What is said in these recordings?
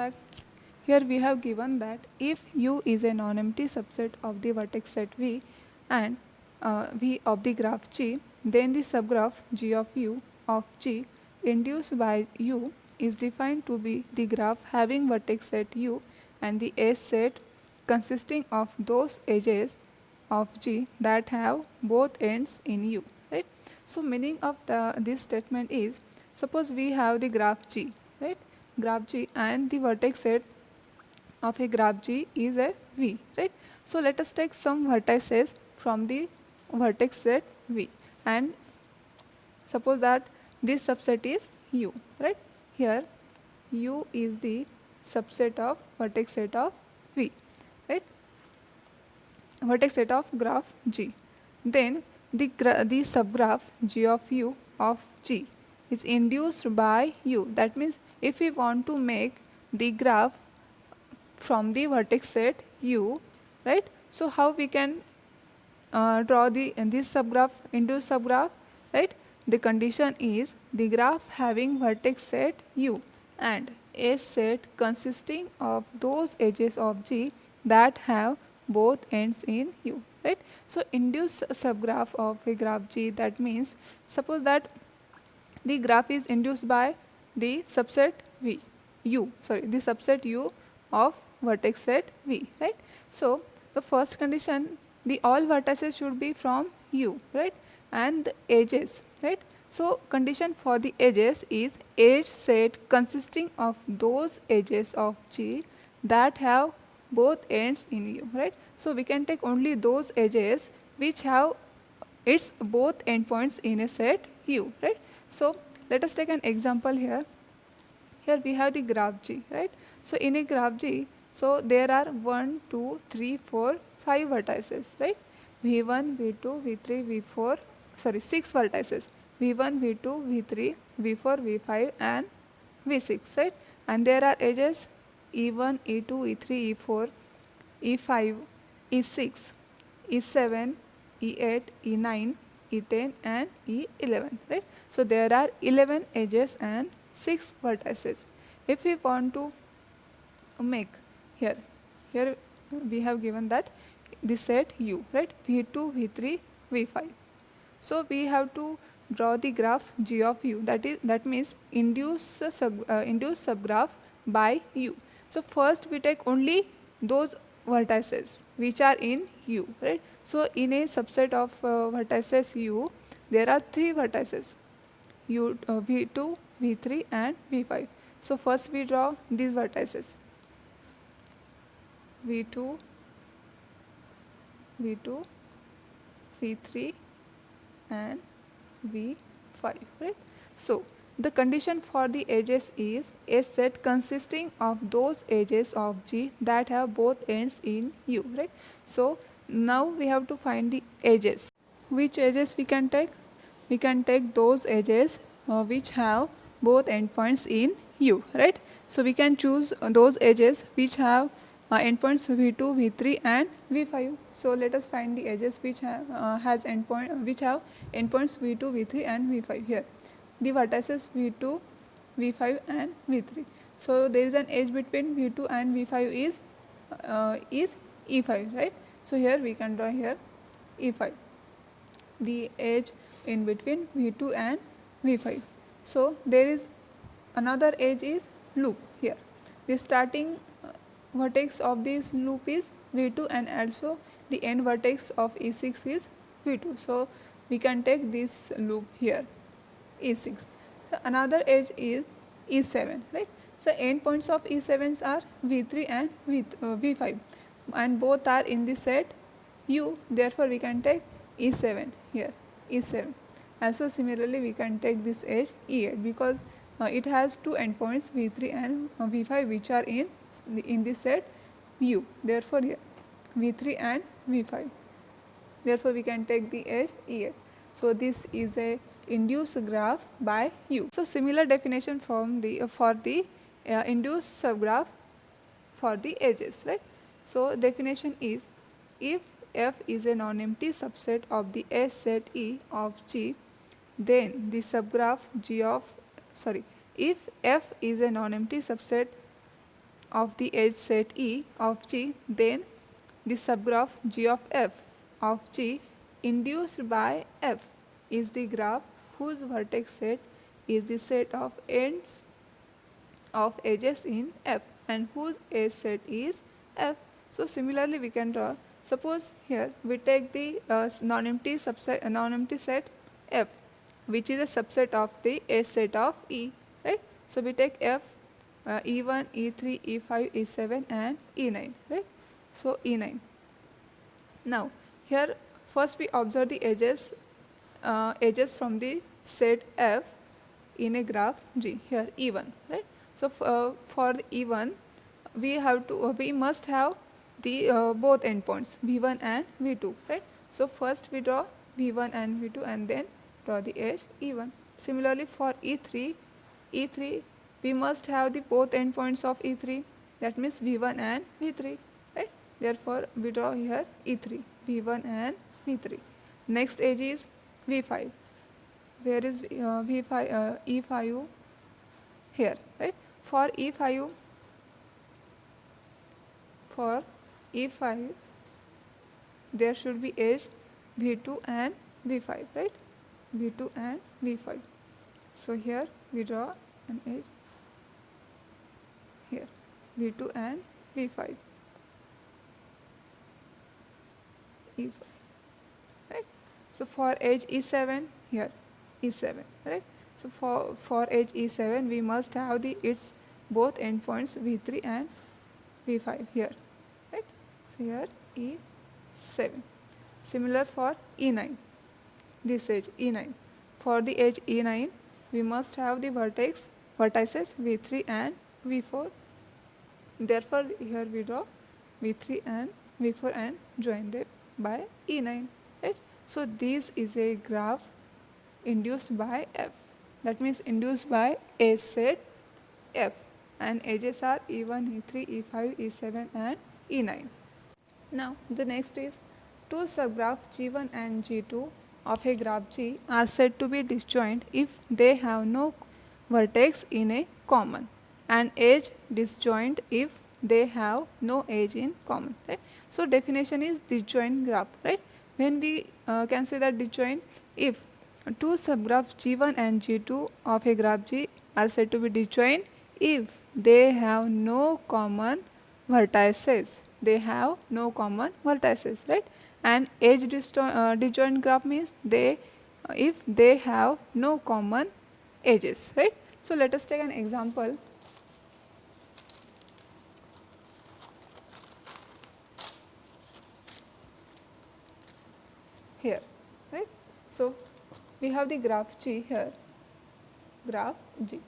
back. Here we have given that if U is a non-empty subset of the vertex set V and V of the graph G, then the subgraph G of U of G induced by U is defined to be the graph having vertex set U and the edge set consisting of those edges of G that have both ends in U. Right? So meaning of this statement is, suppose we have the graph G, right? Graph G and the vertex set of a graph G is a V, right? So let us take some vertices from the vertex set V and suppose that this subset is U, right? Here U is the subset of vertex set of V, right? Vertex set of graph G. Then the subgraph G of U of G is induced by U. That means if we want to make the graph from the vertex set U, right? So how we can draw this subgraph induced subgraph, right? The condition is the graph having vertex set U and a set consisting of those edges of G that have both ends in U, right? So induced subgraph of a graph G, that means suppose that the graph is induced by the subset V, the subset U of vertex set V, right? So the first condition, the all vertices should be from U, right? And the edges, right? So condition for the edges is edge set consisting of those edges of G that have both ends in U, right? So we can take only those edges which have its both endpoints in a set U, right? So let us take an example here. Here we have the graph G, right? So in a graph G, so there are 1, 2, 3, 4, 5 vertices, right? V1, V2, V3, V4, 6 vertices. V1, V2, V3, V4, V5 and V6, right? And there are edges E1, E2, E3, E4, E5, E6, E7, E8, E9, E10 and E11, right? So there are 11 edges and 6 vertices. If we want to make here we have given that the set U, right? V2, V3, V5. So we have to draw the graph G of U, that means induce subgraph by U. So first we take only those vertices which are in U, right? So in a subset of vertices U, there are 3 vertices, V2, V3 and V5. So first we draw these vertices, V2, V3 and V5, right? So the condition for the edges is a set consisting of those edges of G that have both ends in U, right? So now we have to find the edges. Which edges we can take? We can take those edges which have both endpoints in U, right? So we can choose those edges which have endpoints V2, V3 and V5. So let us find the edges which have endpoints V2, V3 and V5 here. The vertices V2, V5 and V3. So there is an edge between V2 and V5 is E5, right? So here we can draw here E5, the edge in between V2 and V5. So there is another edge is loop here. The starting vertex of this loop is V2 and also the end vertex of E6 is V2. So we can take this loop here, E6. So another edge is E7, right? So endpoints of E7s are V3 and V5 and both are in the set U. Therefore we can take E7 here, E7. Also similarly we can take this edge E8 because it has 2 endpoints V3 and V5 which are in the set U. Therefore here V3 and V5. Therefore we can take the edge E8. So this is a induced graph by U. So similar definition for the induced subgraph for the edges, right? So definition is, if F is a non-empty subset of the S set E of G, then the subgraph G of if F is a non-empty subset of the edge set E of G, then the subgraph G of F of G induced by F is the graph whose vertex set is the set of ends of edges in F and whose edge set is F. So similarly we can draw, suppose here we take the non-empty set F, which is a subset of the edge set of E, right? So we take F, E1, E3, E5, E7 and E9, right? So E9. Now here first we observe the edges from the set F in a graph G, here E1, right? So for the E1 we must have the both endpoints V1 and V2, right? So first we draw V1 and V2 and then draw the edge E1. Similarly for E3 we must have the both endpoints of E3, that means V1 and V3, right? Therefore we draw here E3, V1 and V3. Next edge is V5. Where is V5? E5 here, right? For E5 there should be edge V2 and V5, right? V2 and V5. So here we draw an edge here, V2 and V5, E5, right? So for edge E7 here, E7, right? So for edge E7 we must have its both endpoints V3 and V5 here, right? So here E7. Similar for E9, this edge E9. For the edge E9 we must have the vertices V3 and V4. Therefore here we draw V3 and V4 and join them by E9, right? So this is a graph induced by F, that means induced by a set F, and edges are E1, E3, E5, E7 and E9. Now the next is two subgraphs G1 and G2 of a graph G are said to be disjoint if they have no vertex in a common, and edge disjoint if they have no edge in common, right? So definition is disjoint graph, right? When we can say that disjoint, if two subgraphs G1 and G2 of a graph G are said to be disjoint if they have no common vertices. They have no common vertices, right? And edge disjoint graph means if they have no common edges, right? So let us take an example. Here, right? So we have the graph G here, graph G,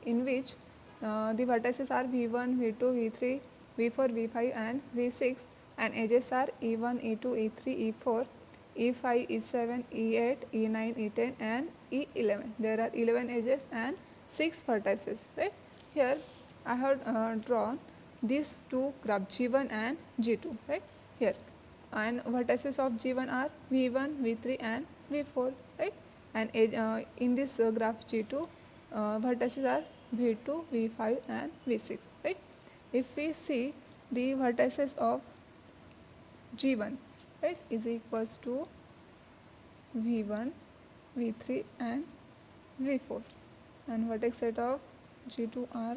in which the vertices are V1, V2, V3, V4, V5 and V6, and edges are E1, E2, E3, E4, E5, E7, E8, E9, E10 and E11. There are 11 edges and 6 vertices, right? Here I have drawn these two graphs G1 and G2, right? Here, and vertices of G1 are V1, V3 and V4, right? And in this graph G2 vertices are V2, V5 and V6, right? If we see the vertices of G1, right, is equals to V1, V3 and V4, and vertex set of G2 are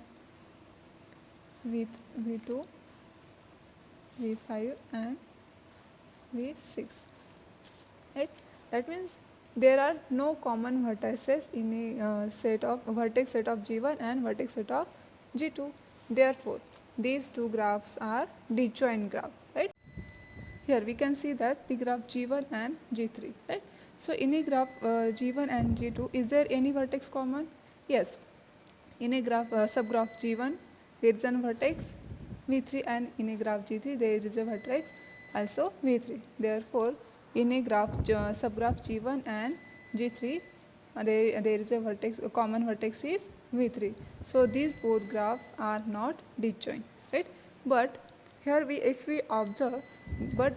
V2, V5 and V6, right? That means there are no common vertices in a vertex set of G1 and vertex set of G2. Therefore these two graphs are disjoint graph, right? Here we can see that the graph G1 and G3, right? So in a graph G1 and G2, is there any vertex common? Yes. In a graph subgraph G1 there is an vertex V3, and in a graph G3 there is a vertex also V3. Therefore in a graph subgraph G1 and G3 there is a common vertex is V3. So these both graphs are not disjoint, right? But here if we observe, but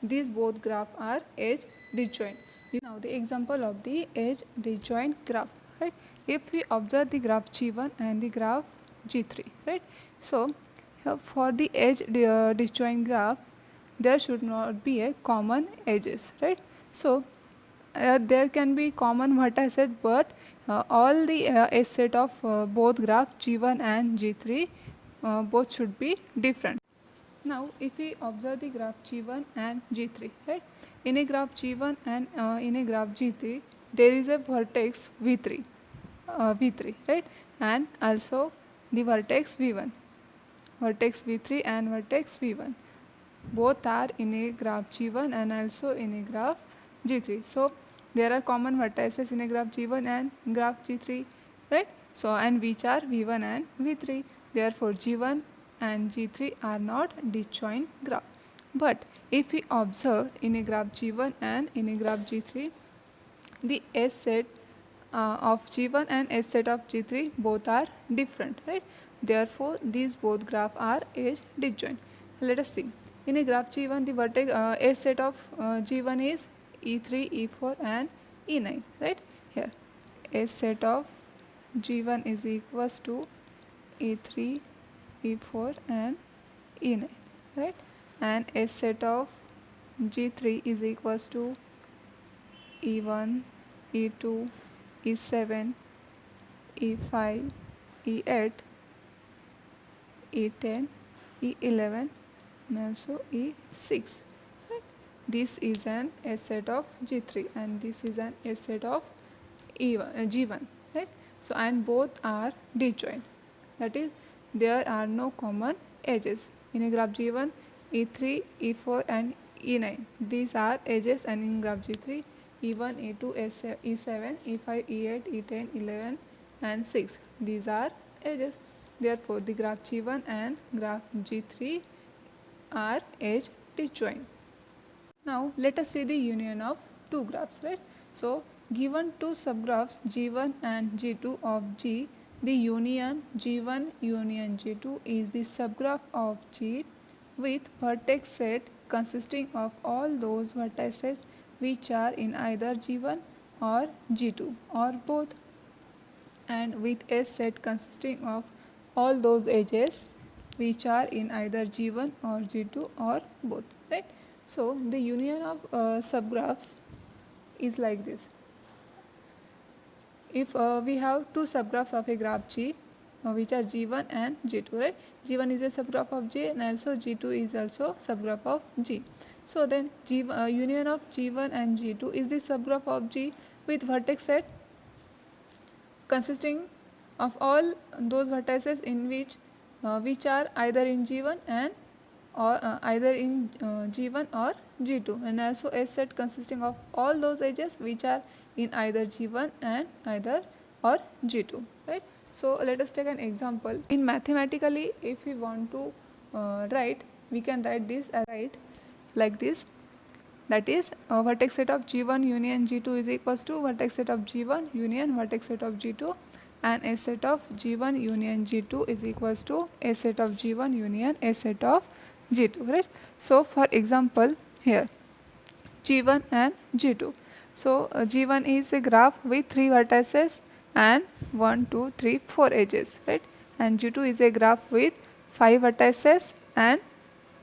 these both graphs are edge disjoint. Now the example of the edge disjoint graph, right? If we observe the graph G1 and the graph G3, right? So for the edge disjoint graph, there should not be a common edges, right? So there can be common vertices, but all the edge set of both graph G1 and G3 both should be different. Now if we observe the graph G1 and G3, right? In a graph G1 and in a graph G3, there is a vertex V3, right? And also the vertex V1, vertex V3 and vertex V1. Both are in a graph G1 and also in a graph G3. So there are common vertices in a graph G1 and graph G3, right? So and which are V1 and V3. Therefore G1 and G3 are not disjoint graph. But if we observe in a graph G1 and in a graph G3, the S set of G1 and S set of G3 both are different, right? Therefore these both graphs are edge disjoint. Let us see. In a graph G1, the vertex S set of G1 is E3, E4 and E9, right? Here S set of G1 is equals to E3, E4 and E9, right? And S set of G3 is equals to E1, E2, E7, E5, E8, E10, E11 and also E6. Right? This is an S set of G3 and this is an S set of G1. Right? So and both are disjoint. That is, there are no common edges. In a graph G1, E3, E4 and E9. These are edges, and in graph G3, E1, E2, E7, E5, E8, E10, 11 and 6. These are edges. Therefore, the graph G1 and graph G3 are edge disjoint. Now, let us see the union of two graphs, right? So, given two subgraphs G1 and G2 of G, the union G1 union G2 is the subgraph of G with vertex set consisting of all those vertices which are in either G1 or G2 or both, and with a set consisting of all those edges which are in either G1 or G2 or both, right? So the union of subgraphs is like this. If we have two subgraphs of a graph G which are G1 and G2, right? G1 is a subgraph of G and also G2 is also subgraph of G. So then union of G1 and G2 is the subgraph of G with vertex set consisting of all those vertices in which are either in G1 and or either in G1 or G2, and also a set consisting of all those edges which are in either G1 and either or G2, right? So let us take an example. In mathematically, if we want to write, we can write this as like this. That is, vertex set of G1 union G2 is equals to vertex set of G1 union vertex set of G2, and a set of G1 union G2 is equals to a set of G1 union a set of G2, right? So for example, here G1 and G2. So G1 is a graph with 3 vertices and 1, 2, 3, 4 edges, right? And G2 is a graph with 5 vertices and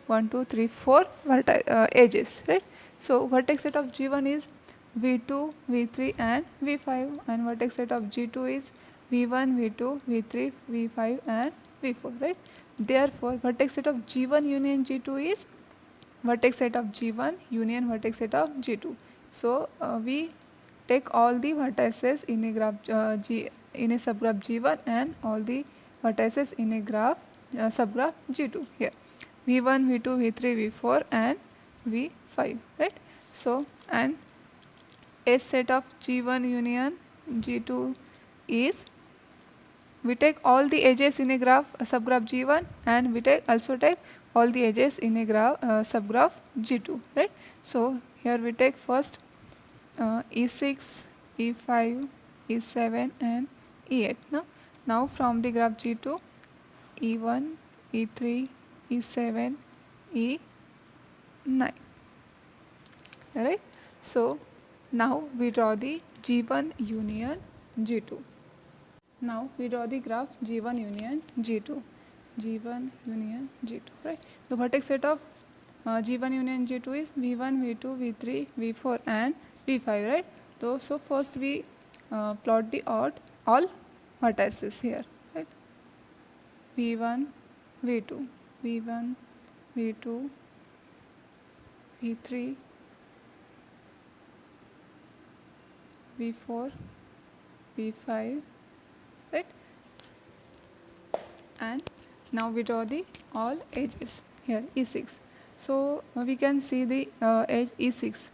1, 2, 3, 4 edges, right? So vertex set of G1 is V2, V3 and V5, and vertex set of G2 is V1, V2, V3, V5 and V4, right? Therefore, vertex set of G1 union G2 is vertex set of G1 union vertex set of G2. So we take all the vertices in a graph in a subgraph G1 and all the vertices in a graph subgraph G2 here. V1, V2, V3, V4 and V5, right? So and a set of G1 union G2 is, we take all the edges in a graph subgraph G1 and we also take all the edges in a graph subgraph G2, right? So here we take first E6, E5, E7 and E8. Now from the graph G2, E1, E3, E7, E9, right? So now we draw the G1 union G2. Now we draw the graph G1 union G2. G1 union G2, right? The vertex set of G1 union G2 is V1, V2, V3, V4 and V5, right? So first we plot the all vertices here, right? V1, V2, V1, V2, V3, V4, V5, right? And now we draw the all edges here E6. So we can see the edge E6,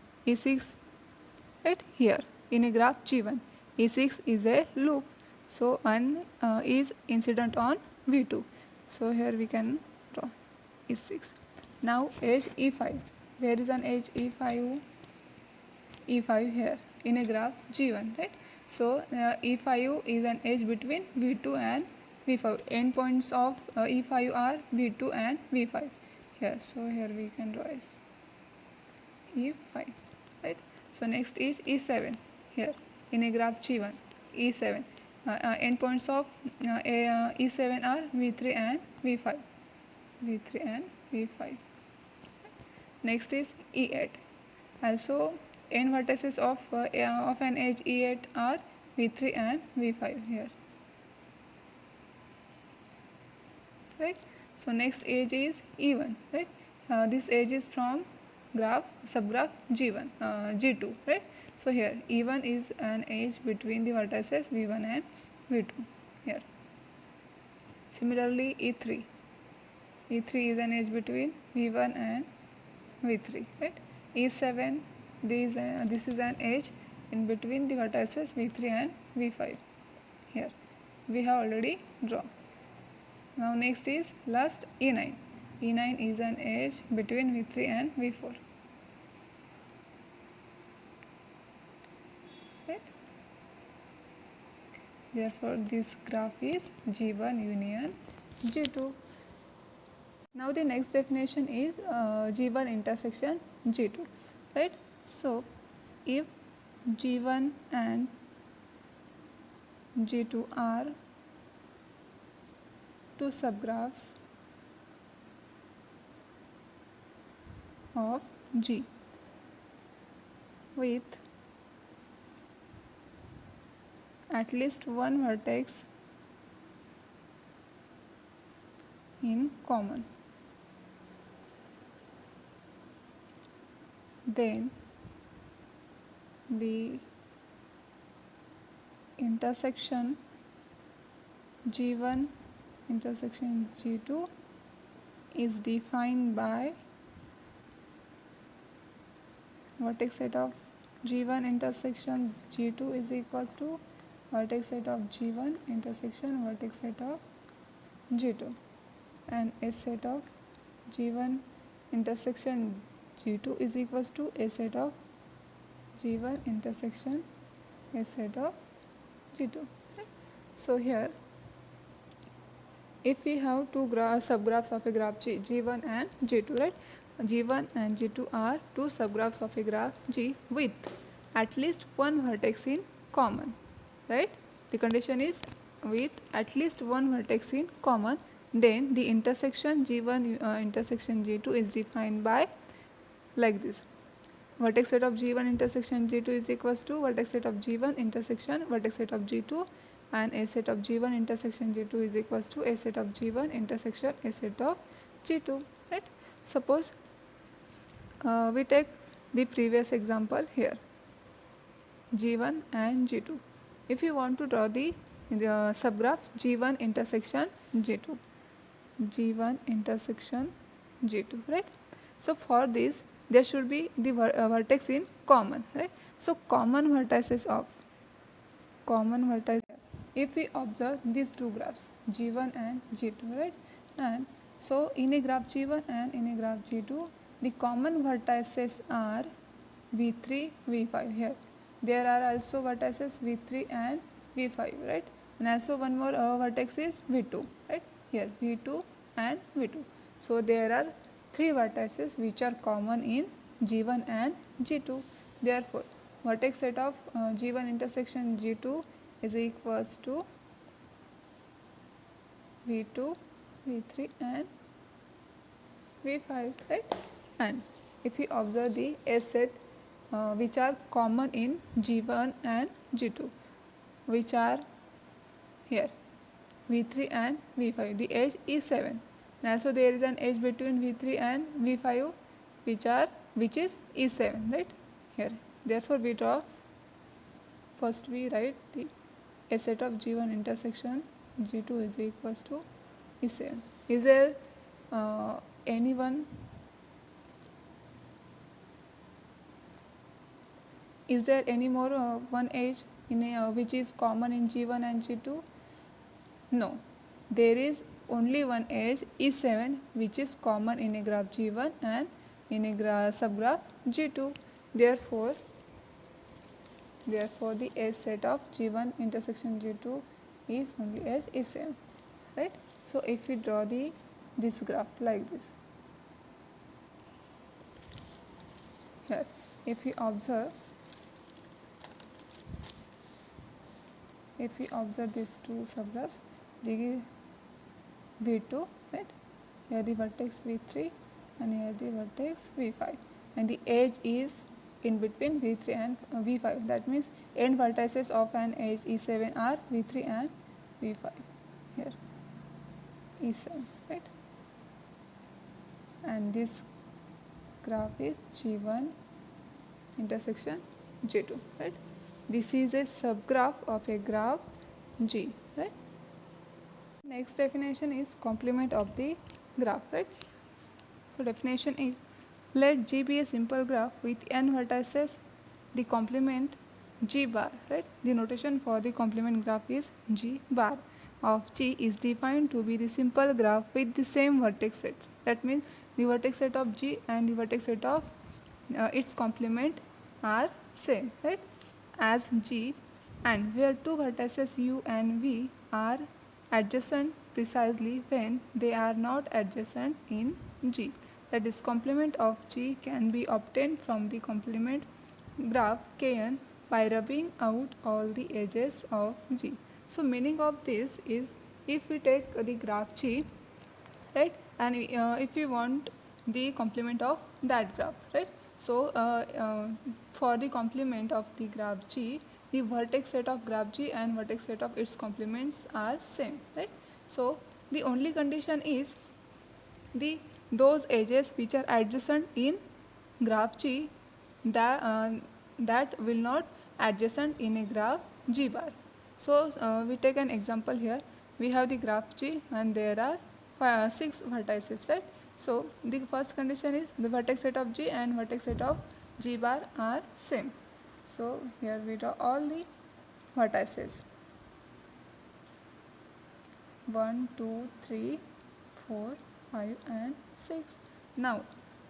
right here in a graph G1. E6 is a loop, so and is incident on V2. So here we can draw E6. Now edge E5. Where is an edge E5? E5 here in a graph G1, right? So E5 is an edge between V2 and V5. Endpoints of E5 are V2 and V5 here. So here we can draw as E5, right? So next is E7 here in a graph G1. E7 endpoints of E7 are V3 and V5. V3 and V5. Next is E8. Also n vertices of an edge E8 are V3 and V5 here, right? So next edge is E1, right? This edge is from subgraph G1, G2, right? So here E1 is an edge between the vertices V1 and V2 here. Similarly E3 is an edge between V1 and V3, right? E7, this is an edge in between the vertices V3 and V5 here. We have already drawn. Now next is last E9. E9 is an edge between V3 and V4. Right? Therefore this graph is G1 union G2. Now the next definition is G1 intersection G2, right? So if G1 and G2 are two subgraphs of G with at least one vertex in common, then the intersection G1 intersection G2 is defined by vertex set of G1 intersection G2 is equals to vertex set of G1 intersection vertex set of G2, and a set of G1 intersection G2 is equals to a set of G1 intersection a set of G2. Okay. So here if we have two subgraphs of a graph G, G1 and G2, right? G1 and G2 are two subgraphs of a graph G with at least one vertex in common, right? The condition is with at least one vertex in common, then the intersection G1 intersection G2 is defined by like this. Vertex set of G1 intersection G2 is equals to vertex set of G1 intersection vertex set of G2, and a set of G1 intersection G2 is equals to a set of G1 intersection a set of G2, right? Suppose we take the previous example here, G1 and G2. If you want to draw the subgraph G1 intersection G2, G1 intersection G2, right? So for this there should be the vertex in common, right? So common vertices if we observe these two graphs G1 and G2, right? And so in a graph G1 and in a graph G2, the common vertices are V3, V5 here. There are also vertices V3 and V5, right? And also one more vertex is V2, right? Here V2 and V2. So there are three vertices which are common in G1 and G2. Therefore vertex set of G1 intersection G2 is equals to V2, V3 and V5, right? And if we observe the edge set which are common in G1 and G2, which are here V3 and V5, the edge is 7. And also there is an edge between V3 and V5 which is E7, right? Here, therefore we draw, first we write the a set of G1 intersection G2 is equals to E7. Is there anyone, is there any more one edge in a, which is common in G1 and G2? No, there is only one edge E7 which is common in a graph G1 and in a subgraph G2. Therefore the edge set of G1 intersection G2 is only edge E7, right? So if we draw this graph like this, here if we observe these two subgraphs, the V2, right? Here the vertex V3 and here the vertex V5, and the edge is in between V3 and V5. That means end vertices of an edge E7 are V3 and V5. Here E7, right? And this graph is G1 intersection G2, right? This is a subgraph of a graph G, right? Next definition is complement of the graph, right? So definition is, let G be a simple graph with n vertices, the complement G bar, right? The notation for the complement graph is G bar of G is defined to be the simple graph with the same vertex set. That means the vertex set of G and the vertex set of its complement are same, right? As G, and where two vertices U and V are adjacent precisely when they are not adjacent in G. That is, complement of G can be obtained from the complement graph Kn by rubbing out all the edges of G. So meaning of this is, if we take the graph G, right, and if we want the complement of that graph, right? So for the complement of the graph G, the vertex set of graph G and vertex set of its complements are same, right? So the only condition is those edges which are adjacent in graph G that will not adjacent in a graph G bar. So we take an example here. We have the graph G and there are 6 vertices, right? So the first condition is the vertex set of G and vertex set of G bar are same. So here we draw all the vertices 1, 2, 3, 4, 5 and 6. Now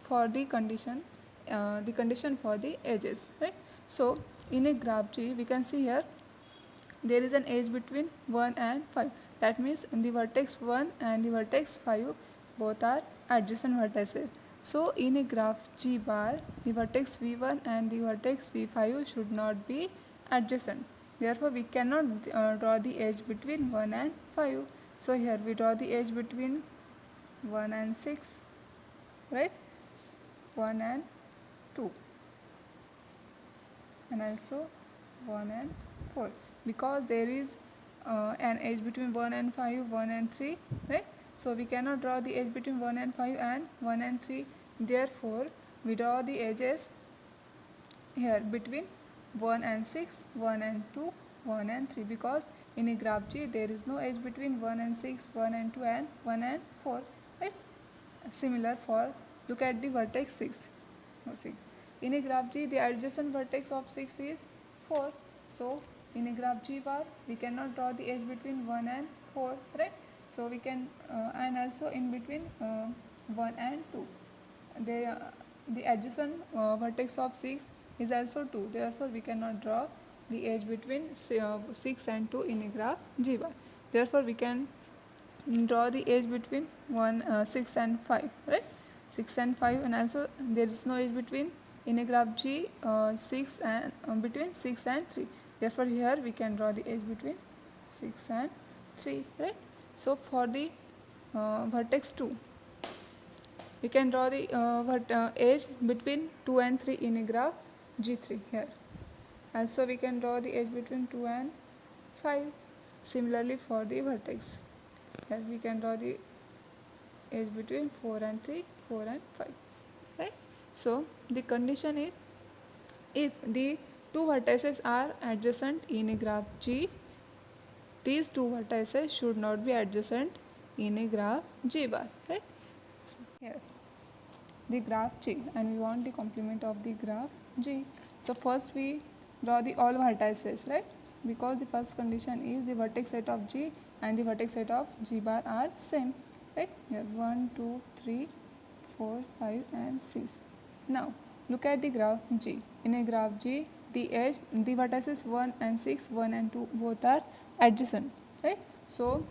for the condition for the edges, right? So in a graph G, we can see here there is an edge between 1 and 5. That means in the vertex 1 and the vertex 5 both are adjacent vertices. So in a graph G bar, the vertex V1 and the vertex V5 should not be adjacent. Therefore we cannot draw the edge between 1 and 5. So here we draw the edge between 1 and 6, right? 1 and 2, and also 1 and 4, because there is an edge between 1 and 5, 1 and 3, right? So we cannot draw the edge between 1 and 5 and 1 and 3. Therefore we draw the edges here between 1 and 6, 1 and 2, 1 and 3, because in a graph G there is no edge between 1 and 6, 1 and 2 and 1 and 4, right? Similar for, look at the vertex 6. In a graph G, the adjacent vertex of 6 is 4. So in a graph G bar, we cannot draw the edge between 1 and 4, right? So we can, and also in between 1 and 2. The adjacent vertex of 6 is also 2. Therefore we cannot draw the edge between 6 and 2 in a graph G bar. Therefore we can draw the edge between 6 and 5, right? 6 and 5, and also there is no edge between in a graph G 6 and between 6 and 3. Therefore here we can draw the edge between 6 and 3, right? So for the vertex 2, we can draw the edge between 2 and 3 in a graph G3 here. Also we can draw the edge between 2 and 5. Similarly for the vertex, here we can draw the edge between 4 and 3, 4 and 5, right? So the condition is, if the two vertices are adjacent in a graph G, these two vertices should not be adjacent in a graph G bar, right? So here the graph G, and we want the complement of the graph G. So first we draw the all vertices, right? Because the first condition is the vertex set of G and the vertex set of G bar are same, right? Here 1, 2, 3, 4, 5 and 6. Now look at the graph G. In a graph G, the vertices 1 and 6, 1 and 2 both are adjacent, right? So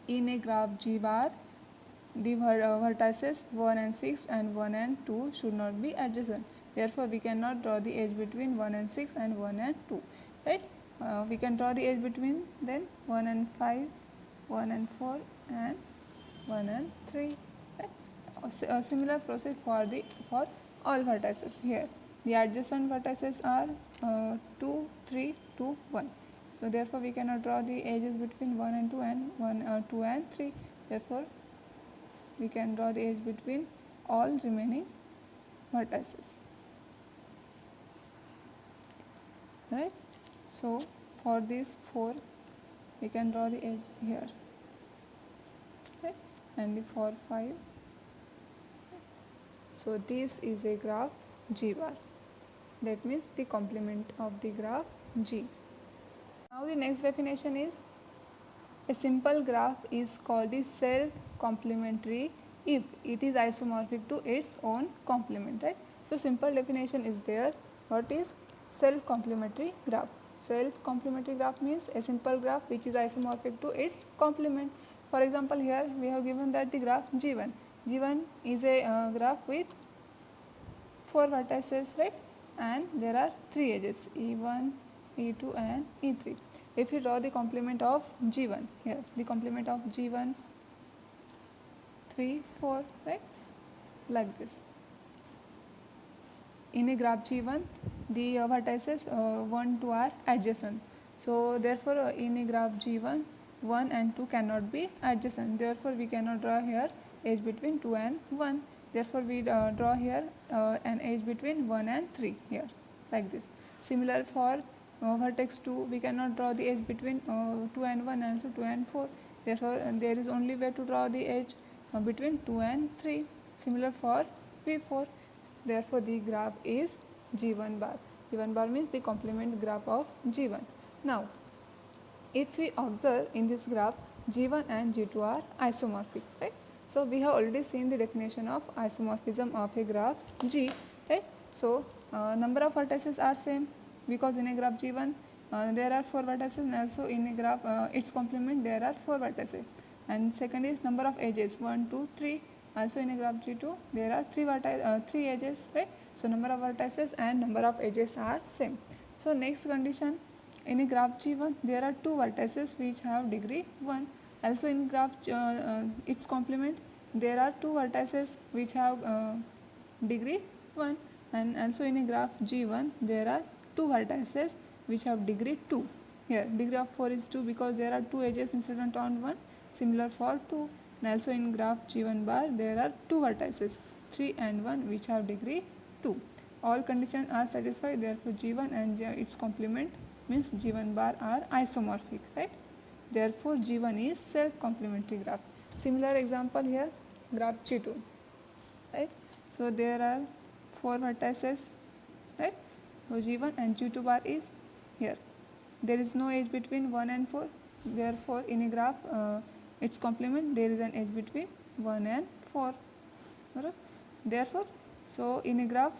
in a graph G bar, the vertices 1 and 6 and 1 and 2 should not be adjacent. Therefore we cannot draw the edge between 1 and 6 and 1 and 2, right? We can draw the edge between then 1 and 5, 1 and 4 and 1 and 3, right? A similar process for all vertices. Here the adjacent vertices are 2, 3, 2, 1. So therefore we cannot draw the edges between 1 and 2 and 2 and 3. Therefore we can draw the edge between all remaining vertices, right? So for these 4 we can draw the edge here, right? And for 5. So this is a graph G bar, that means the complement of the graph G. Now the next definition is, a simple graph is called the self-complementary if it is isomorphic to its own complement, right? So simple definition is there. What is self-complementary graph? Self-complementary graph means a simple graph which is isomorphic to its complement. For example, here we have given that the graph G1. G1 is a graph with 4 vertices, right? And there are 3 edges, E1, E2 and E3. If we draw the complement of G1, here the complement of G1, 3, 4, right? Like this. In a graph G1, the vertices 1, 2 are adjacent. So therefore in a graph G1, 1 and 2 cannot be adjacent. Therefore we cannot draw here edge between 2 and 1. Therefore we draw here an edge between 1 and 3 here, like this. Similar for vertex 2, we cannot draw the edge between 2 and 1, also 2 and 4. Therefore there is only way to draw the edge between 2 and 3. Similar for P4. Therefore the graph is G1 bar. G1 bar means the complement graph of G1. Now if we observe in this graph, G1 and G2 are isomorphic, right? So we have already seen the definition of isomorphism of a graph G, right? So number of vertices are same, because in a graph G1 there are 4 vertices, and also in a graph its complement there are 4 vertices. And second is number of edges, 1, 2, 3. Also in a graph G2 there are 3 edges, right? So number of vertices and number of edges are same. So next condition, in a graph G1 there are 2 vertices which have degree 1. Also in graph its complement there are 2 vertices which have degree 1. And also in a graph G1 there are 2 vertices which have degree 2. Here degree of 4 is 2 because there are 2 edges incident on 1. Similar for 2. And also in graph G1 bar there are 2 vertices, 3 and 1, which have degree 2. All conditions are satisfied. Therefore G1 and its complement means G1 bar are isomorphic, right? Therefore G1 is self-complementary graph. Similar example here, graph G2, right? So there are 4 vertices, right? So G1 and G2 bar is here. There is no edge between 1 and 4. Therefore in a graph its complement there is an edge between 1 and 4. Right? Therefore, so in a graph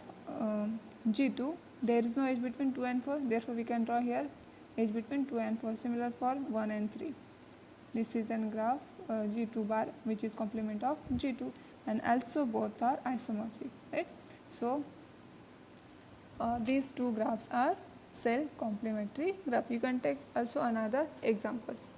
G2 there is no edge between 2 and 4. Therefore we can draw here edge between 2 and 4. Similar for 1 and 3. This is an graph G2 bar which is complement of G2, and also both are isomorphic, right? So these two graphs are self-complementary graph. You can take also another examples.